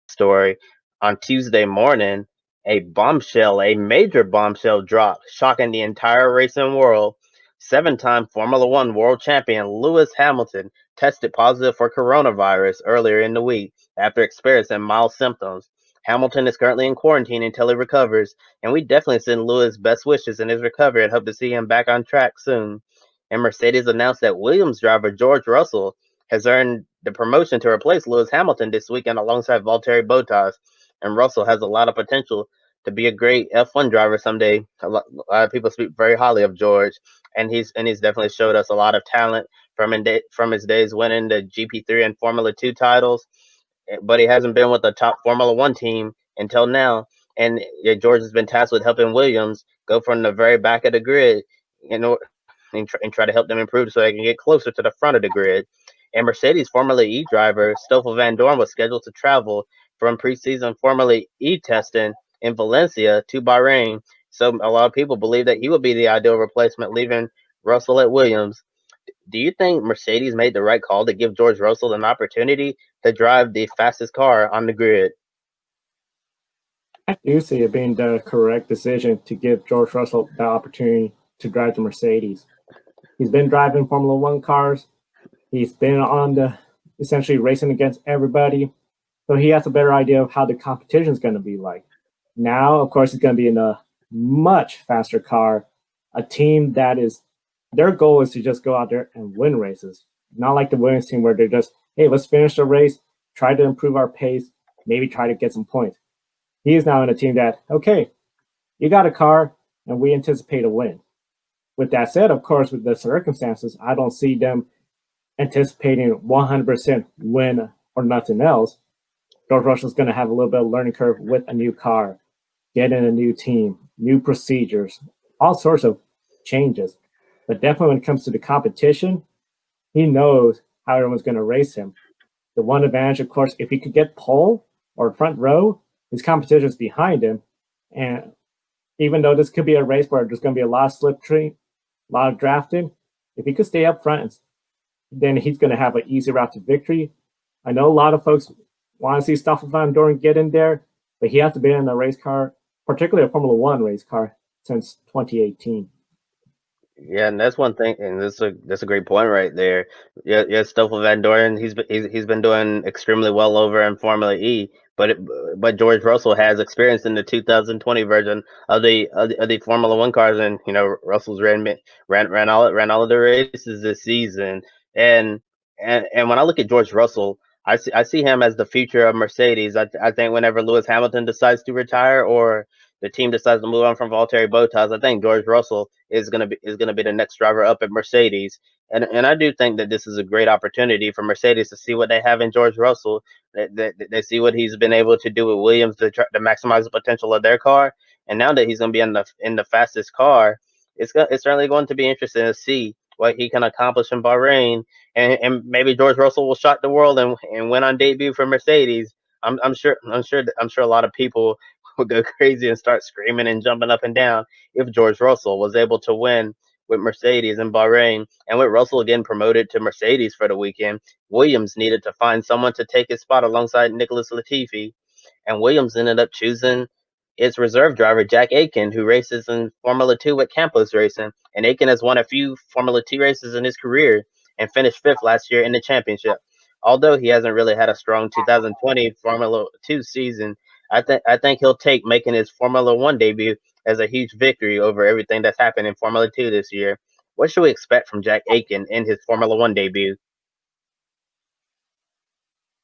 story on Tuesday morning, a major bombshell dropped, shocking the entire racing world. Seven-time Formula One world champion Lewis Hamilton tested positive for coronavirus earlier in the week after experiencing mild symptoms. Hamilton is currently in quarantine until he recovers, and we definitely send Lewis best wishes in his recovery and hope to see him back on track soon. And Mercedes announced that Williams driver George Russell has earned the promotion to replace Lewis Hamilton this weekend alongside Valtteri Bottas. And Russell has a lot of potential to be a great F1 driver someday. A lot of people speak very highly of George, and he's definitely showed us a lot of talent from his days winning the GP3 and Formula 2 titles. But he hasn't been with the top Formula One team until now. And yeah, George has been tasked with helping Williams go from the very back of the grid, you know, and try to help them improve so they can get closer to the front of the grid. And Mercedes Formula E driver Stoffel Van Dorn was scheduled to travel from preseason Formula E testing in Valencia to Bahrain. So a lot of people believe that he would be the ideal replacement, leaving Russell at Williams. Do you think Mercedes made the right call to give George Russell an opportunity to drive the fastest car on the grid? I do see it being the correct decision to give George Russell the opportunity to drive the Mercedes. He's been driving Formula One cars. He's been on the essentially racing against everybody. So he has a better idea of how the competition is going to be like. Now, of course, he's going to be in a much faster car, a team that is their goal is to just go out there and win races. Not like the Williams team where they're just, hey, let's finish the race, try to improve our pace, maybe try to get some points. He is now in a team that, okay, you got a car and we anticipate a win. With that said, of course, with the circumstances, I don't see them anticipating 100% win or nothing else. George Russell's going to have a little bit of learning curve with a new car, getting a new team, new procedures, all sorts of changes. But definitely when it comes to the competition, he knows how everyone's going to race him. The one advantage, of course, if he could get pole or front row, his competition is behind him. And even though this could be a race where there's going to be a lot of slipstream, a lot of drafting, if he could stay up front, then he's going to have an easy route to victory. I know a lot of folks want to see Stoffel Van Dorn get in there, but he has to be in a race car, particularly a Formula One race car, since 2018. Yeah, and that's one thing, and that's a great point right there. Yeah, yeah, Stoffel Van Dorn, he's been doing extremely well over in Formula E, but George Russell has experience in the 2020 version of the Formula One cars, and Russell's ran all of the races this season, and and when I look at George Russell, I see him as the future of Mercedes. I think whenever Lewis Hamilton decides to retire or the team decides to move on from Valtteri Bottas, I think George Russell is gonna be the next driver up at Mercedes, and I do think that this is a great opportunity for Mercedes to see what they have in George Russell. They see what he's been able to do with Williams to maximize the potential of their car, and now that he's gonna be in the fastest car, it's certainly going to be interesting to see what he can accomplish in Bahrain, and maybe George Russell will shock the world and win on debut for Mercedes. I'm sure a lot of people would go crazy and start screaming and jumping up and down if George Russell was able to win with Mercedes in Bahrain. And with Russell getting promoted to Mercedes for the weekend, Williams needed to find someone to take his spot alongside Nicholas Latifi. And Williams ended up choosing its reserve driver, Jack Aitken, who races in Formula 2 at Campos Racing. And Aitken has won a few Formula 2 races in his career and finished fifth last year in the championship. Although he hasn't really had a strong 2020 Formula 2 season, I think he'll take making his Formula One debut as a huge victory over everything that's happened in Formula Two this year. What should we expect from Jack Aitken in his Formula One debut?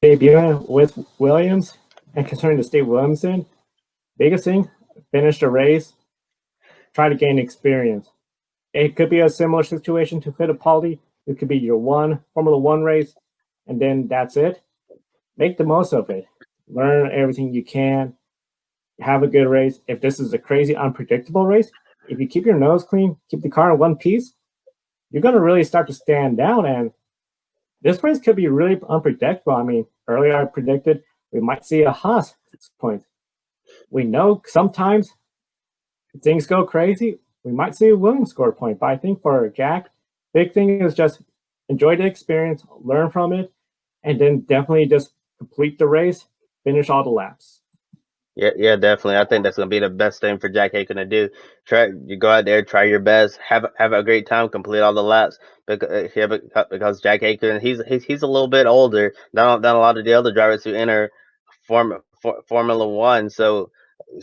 Debuting with Williams and concerning the state Williamson, biggest thing, finish the race, try to gain experience. It could be a similar situation to Fittipaldi. It could be your one Formula One race, and then that's it. Make the most of it. Learn everything you can. Have a good race. If this is a crazy, unpredictable race, if you keep your nose clean, keep the car in one piece, you're going to really start to stand down. And this race could be really unpredictable. I mean, earlier I predicted we might see a Haas at this point. We know sometimes things go crazy. We might see a Williams score point. But I think for Jack, big thing is just enjoy the experience, learn from it, and then definitely just complete the race, finish all the laps. Yeah, yeah, definitely. I think that's gonna be the best thing for Jack Aiken to do. Try you go out there, try your best, have a great time, complete all the laps. Because yeah, because Jack Aiken, he's a little bit older than a lot of the other drivers who enter Formula One. So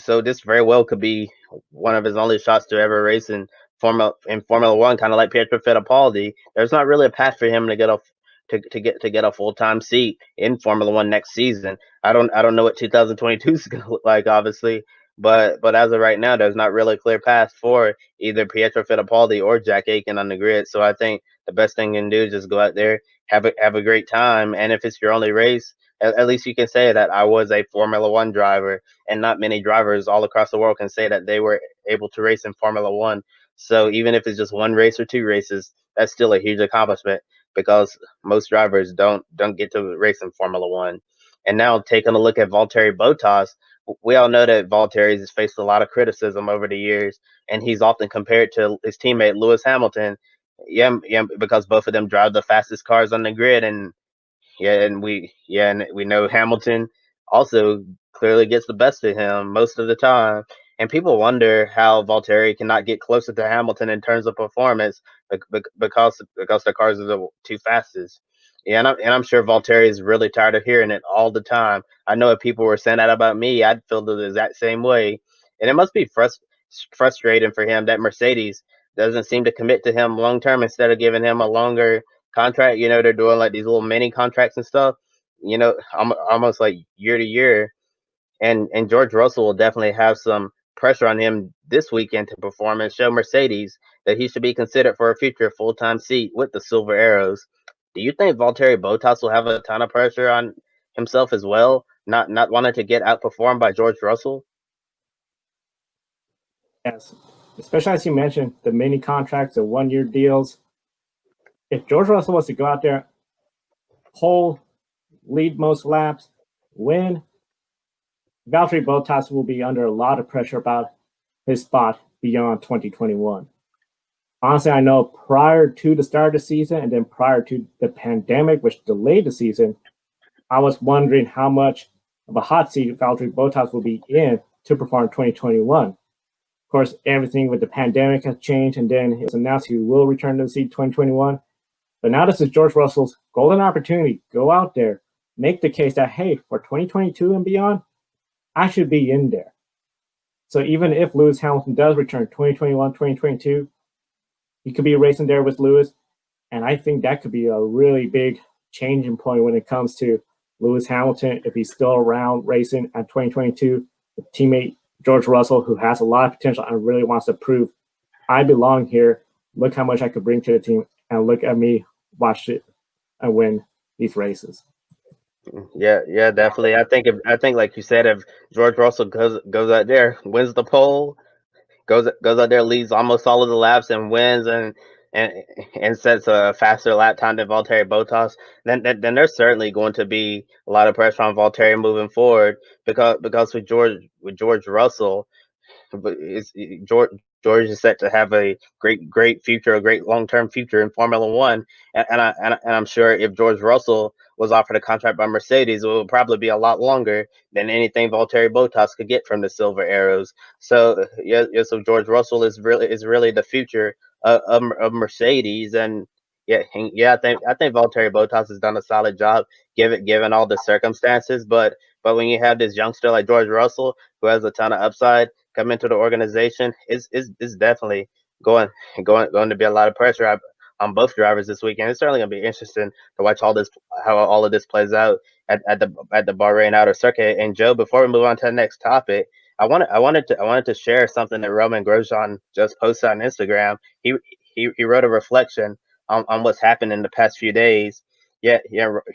this very well could be one of his only shots to ever race in Formula One, kind of like Pietro Fittipaldi. There's not really a path for him to get a to get a full time seat in Formula One next season. I don't know what 2022 is going to look like, obviously, but as of right now, there's not really a clear path for either Pietro Fittipaldi or Jack Aiken on the grid. So I think the best thing you can do is just go out there, have a great time, and if it's your only race, at least you can say that I was a Formula One driver, and not many drivers all across the world can say that they were able to race in Formula One. So even if it's just one race or two races, that's still a huge accomplishment because most drivers don't get to race in Formula One. And now taking a look at Valtteri Bottas, we all know that Valtteri has faced a lot of criticism over the years, and he's often compared to his teammate Lewis Hamilton. Yeah, yeah, because both of them drive the fastest cars on the grid, and and we know Hamilton also clearly gets the best of him most of the time. And people wonder how Valtteri cannot get closer to Hamilton in terms of performance because the cars are the two fastest. Yeah, and I'm sure Valtteri is really tired of hearing it all the time. I know if people were saying that about me, I'd feel the exact same way. And it must be frustrating for him that Mercedes doesn't seem to commit to him long term instead of giving him a longer contract. You know, they're doing like these little mini contracts and stuff. You know, almost like year to year. And George Russell will definitely have some pressure on him this weekend to perform and show Mercedes that he should be considered for a future full time seat with the Silver Arrows. Do you think Valtteri Bottas will have a ton of pressure on himself as well, not wanting to get outperformed by George Russell? Yes, especially as you mentioned, the mini contracts, the 1 year deals. If George Russell was to go out there, pole, lead most laps, win, Valtteri Bottas will be under a lot of pressure about his spot beyond 2021. Honestly, I know prior to the start of the season and then prior to the pandemic, which delayed the season, I was wondering how much of a hot seat Valtteri Bottas will be in to perform 2021. Of course, everything with the pandemic has changed, and then it was announced he will return to the seat 2021. But now this is George Russell's golden opportunity. Go out there, make the case that, hey, for 2022 and beyond, I should be in there. So even if Lewis Hamilton does return 2021, 2022, he could be racing there with Lewis. And I think that could be a really big changing point when it comes to Lewis Hamilton if he's still around racing at 2022 with teammate George Russell, who has a lot of potential and really wants to prove I belong here. Look how much I could bring to the team, and look at me watch it and win these races. Yeah, yeah, definitely. I think like you said, if George Russell goes out there, wins the pole, goes out there, leads almost all of the laps and wins and and sets a faster lap time than Valtteri Bottas, then there's certainly going to be a lot of pressure on Valtteri moving forward because with George Russell, but George is set to have a great future, a great long term future in Formula One, and I'm sure if George Russell was offered a contract by Mercedes, it would probably be a lot longer than anything Valtteri Bottas could get from the Silver Arrows. So yeah, so George Russell is really the future of Mercedes, and yeah, I think Valtteri Bottas has done a solid job given all the circumstances, but when you have this youngster like George Russell who has a ton of upside come into the organization, is definitely going going to be a lot of pressure on both drivers this weekend. It's certainly going to be interesting to watch all this how all of this plays out at the Bahrain Outer Circuit. And Joe, before we move on to the next topic, I wanted to share something that Roman Grosjean just posted on Instagram. He wrote a reflection on what's happened in the past few days. Yeah,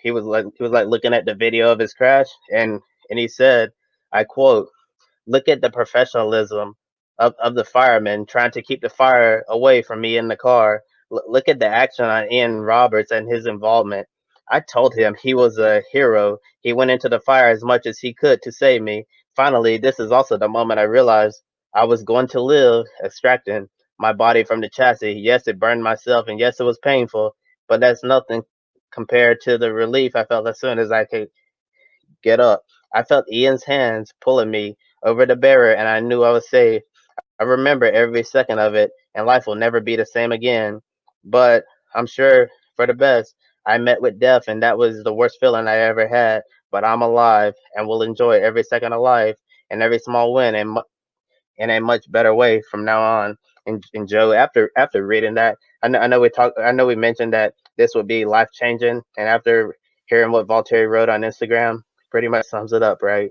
he was like looking at the video of his crash, and he said, I quote, look at the professionalism of the firemen trying to keep the fire away from me in the car. Look at the action on Ian Roberts and his involvement. I told him he was a hero. He went into the fire as much as he could to save me. Finally, this is also the moment I realized I was going to live, extracting my body from the chassis. Yes, it burned myself, and yes, it was painful, but that's nothing compared to the relief I felt as soon as I could get up. I felt Ian's hands pulling me over the barrier, and I knew I was safe. I remember every second of it, and life will never be the same again. But I'm sure for the best. I met with death, and that was the worst feeling I ever had. But I'm alive, and will enjoy every second of life and every small win, in a much better way from now on. And Joe, after reading that, I know we mentioned that this would be life changing, and after hearing what Valtteri wrote on Instagram, pretty much sums it up, right?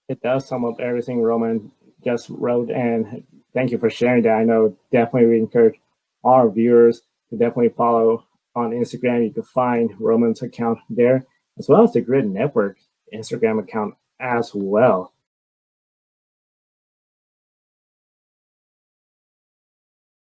It does sum up everything Roman just wrote, and thank you for sharing that. I know definitely we encourage all our viewers to definitely follow on Instagram. You can find Roman's account there, as well as the Grid Network Instagram account as well.